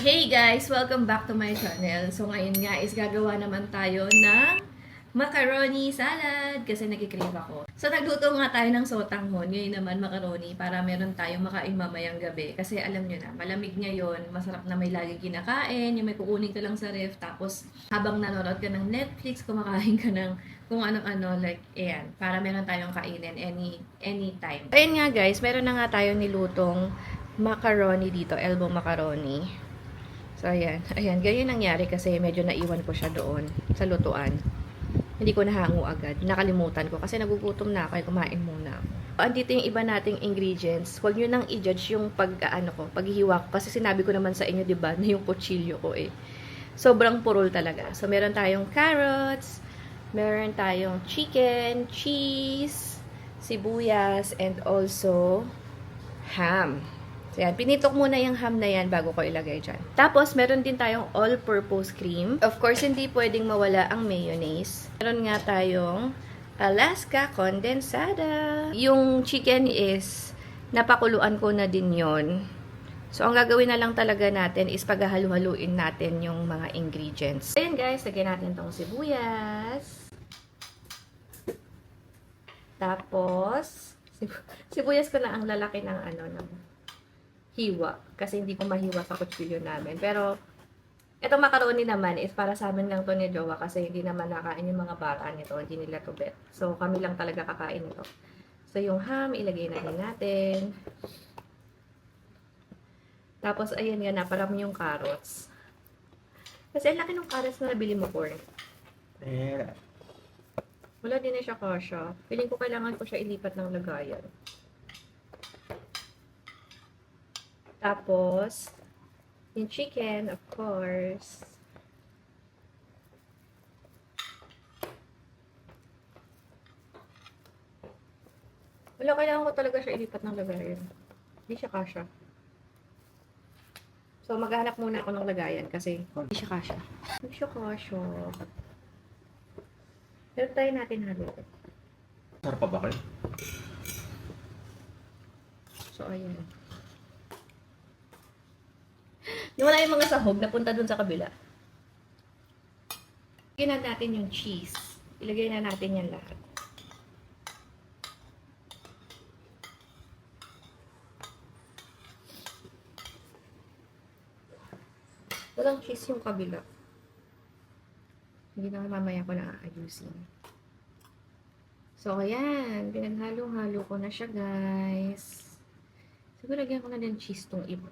Hey guys! Welcome back to my channel. So ngayon nga is gagawa naman tayo ng macaroni salad kasi nagkikrave ako. So nagluto nga tayo ng sotanghon, ngayon naman macaroni para meron tayong makain mamayang gabi. Kasi alam nyo na, malamig ngayon, masarap na may lagi kinakain, yung may kukunin ka lang sa ref, tapos habang nanonood ka ng Netflix, kumakain ka ng kung anong-ano, like, ayan, para meron tayong kainin anytime. Ayun nga guys, meron na nga tayo nilutong macaroni dito, elbow macaroni. So, ayan. Ayan, ganyan nangyari kasi medyo naiwan ko siya doon sa lutuan. Hindi ko nahango agad. Nakalimutan ko kasi nagugutom na ako. Kumain muna ako. Andito yung iba nating ingredients. Huwag nyo nang i-judge yung paghihiwa ko. Kasi sinabi ko naman sa inyo, diba, na yung kutsilyo ko eh. Sobrang purol talaga. So, meron tayong carrots, meron tayong chicken, cheese, sibuyas, and also ham. So, yan. Pinitok muna yung ham na yan bago ko ilagay dyan. Tapos, meron din tayong all-purpose cream. Of course, hindi pwedeng mawala ang mayonnaise. Meron nga tayong Alaska condensada. Yung chicken is, napakuluan ko na din yon. So, ang gagawin na lang talaga natin is paghahalu-haluin natin yung mga ingredients. Ayan guys, lagyan natin tong sibuyas. Tapos, sibuyas ko na ang lalaki ng ng hiwa. Kasi hindi ko mahiwa sa kutsilyo namin. Pero, itong macaroni naman is para sa amin lang to ni Jowa kasi hindi naman nakain yung mga bata nito. Hindi nila to bet. So, kami lang talaga kakain nito. So, yung ham, ilagay na din natin. Tapos, ayan nga, naparami yung carrots. Kasi, ang laki ng carrots na nabili mo, Corn. Wala din na siya kasha. Feeling ko kailangan ko siya ilipat ng lagayan. Tapos, yung chicken, of course. Wala, kailangan ko talaga siya ilipat ng lagayan. Hindi siya kasha. So, maghanap muna ako ng lagayan kasi hindi siya kasha. Hindi siya kasha. Pero try natin haluin. Sarap pa ba kayo? So, ayan. Yung wala yung mga sahog, napunta dun sa kabila. Ilagay na natin yung cheese. Ilagay na natin yan lahat. Walang cheese yung kabila. Hindi na mamaya ko na aayusin. So, ayan. Pinaghalo-halo ko na siya, guys. Siguro lagyan ko na din cheese tong iba.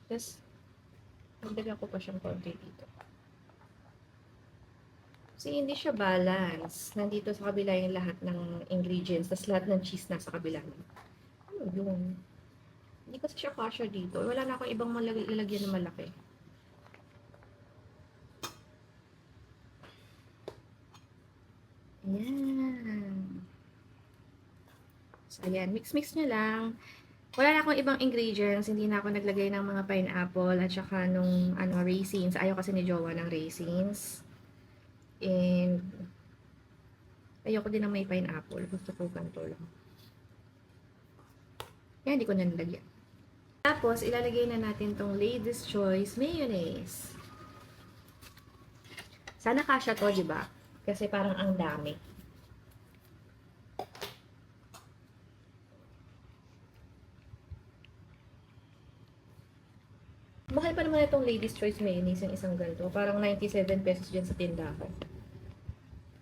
Tapos, magdagan ko pa siyang konti dito. Kasi hindi siya balance. Nandito sa kabila yung lahat ng ingredients. Tapos lahat ng cheese nasa kabila. Ano yun? Hindi kasi siya kasha dito. Wala na akong ibang lalagyan na malaki. Ayan. So, ayan. Mix-mix nyo lang. Wala na akong ibang ingredients. Hindi na ako naglagay ng mga pineapple at saka nung raisins. Ayaw kasi ni Jowa ng raisins. And ayoko din na may pineapple. Gusto ko ganito lang. Kaya hindi ko na nilagyan. Tapos, ilalagay na natin tong Lady's Choice Mayonnaise. Sana kasya to, diba? Kasi parang ang dami. Mahal pa naman itong Lady's Choice Mayonnaise, yung isang ganito. Parang 97 pesos dyan sa tindahan.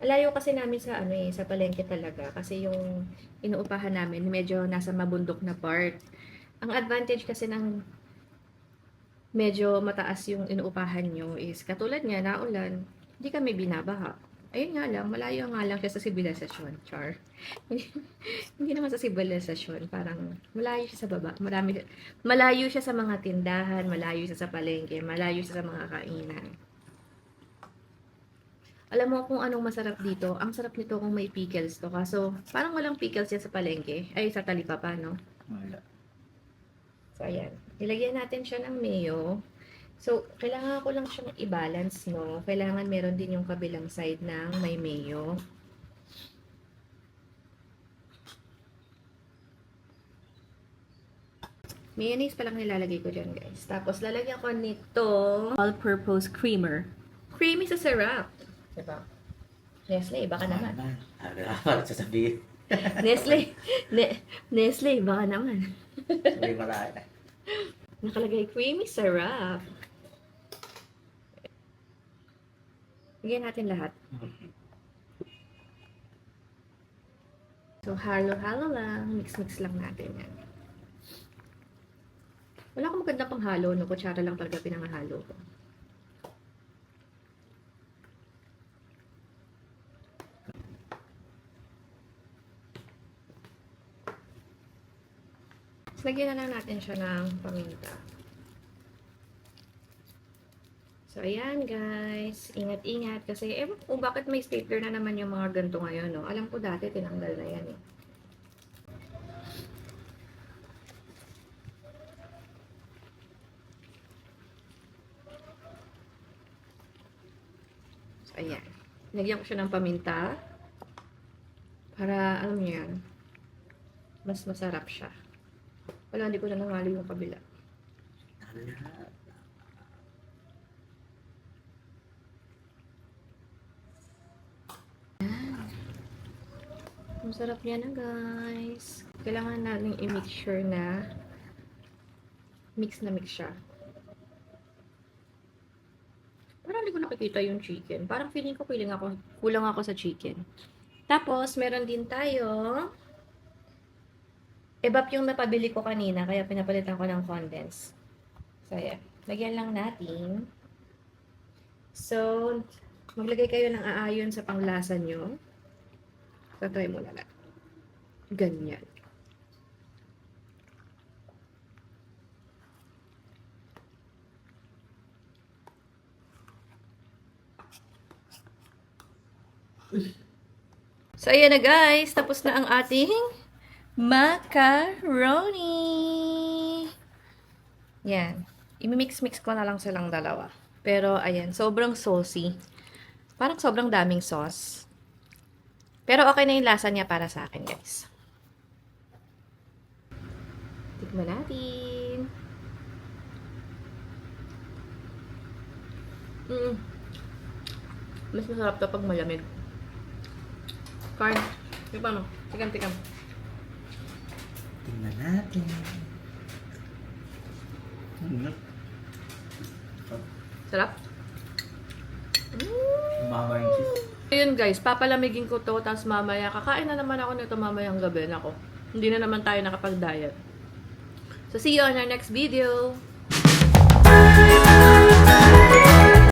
Alayo kasi namin sa sa palengke talaga. Kasi yung inuupahan namin, medyo nasa mabundok na part. Ang advantage kasi ng medyo mataas yung inuupahan nyo is, katulad nga, naulan, hindi kami binabaha. Ayun nga lang, malayo nga lang siya sa sibilisasyon. Char. Hindi naman sa sibilisasyon. Parang malayo siya sa baba. Malayo siya sa mga tindahan, malayo siya sa palengke, malayo siya sa mga kainan. Alam mo kung anong masarap dito? Ang sarap nito kung may pickles to. Kaso, parang walang pickles yan sa palengke. Ay, sa Talipapa, no? Wala. So, ayan. Nilagyan natin siya ng mayo. So, kailangan ko lang siyang i-balance, no? Kailangan meron din yung kabilang side ng may mayo. Mayonnaise pa lang nilalagay ko dyan, guys. Tapos, lalagyan ko nitong all-purpose creamer. Creamy sa sarap. Diba? Nestle, baka naman. Parang sasabihin. Nestle, baka naman. Sabihin marami. Nakalagay creamy sarap. Lagyan natin lahat. So, halo-halo lang. Mix-mix lang natin yan. Wala akong maganda pang halo, no? Kutsara lang talaga pinangahalo ko. Tapos, lagyan na lang natin siya ng paminta. So, ayan guys. Ingat-ingat. Kasi, ewan ko bakit may stapler na naman yung mga ganito ngayon, no? Alam ko dati, tinanggal na yan, eh. So, ayan. Lagyan ko siya ng paminta. Para, alam niyo yan, mas masarap siya. Wala, hindi ko na nangali yung kabila. Ang sarap niya na, guys. Kailangan natin i-make sure na mix siya. Parang hindi ko nakikita yung chicken. Parang feeling ko kulang ako sa chicken. Tapos, meron din tayo evap yung napabili ko kanina, kaya pinapalitan ko ng condense. So, ayan. Lagyan lang natin. So, maglagay kayo ng aayon sa panglasa nyo. So, try mo na lang. Ganyan. So, ayan na guys. Tapos na ang ating macaroni. Yan. I-mix-mix ko na lang silang dalawa. Pero, ayan. Sobrang saucy. Parang sobrang daming sauce. Pero okay na yung lasa niya para sa akin, guys. Tikman natin. Mas masarap to pag malamig. Carn. Tikman mo. Tikam. Tingnan natin. Sarap? Mama yung cheese. Ayun guys, papalamigin ko to, tapos mamaya, kakain na naman ako nito mamayang gabi. Ako, hindi na naman tayo nakapag-diet. So, see you on our next video.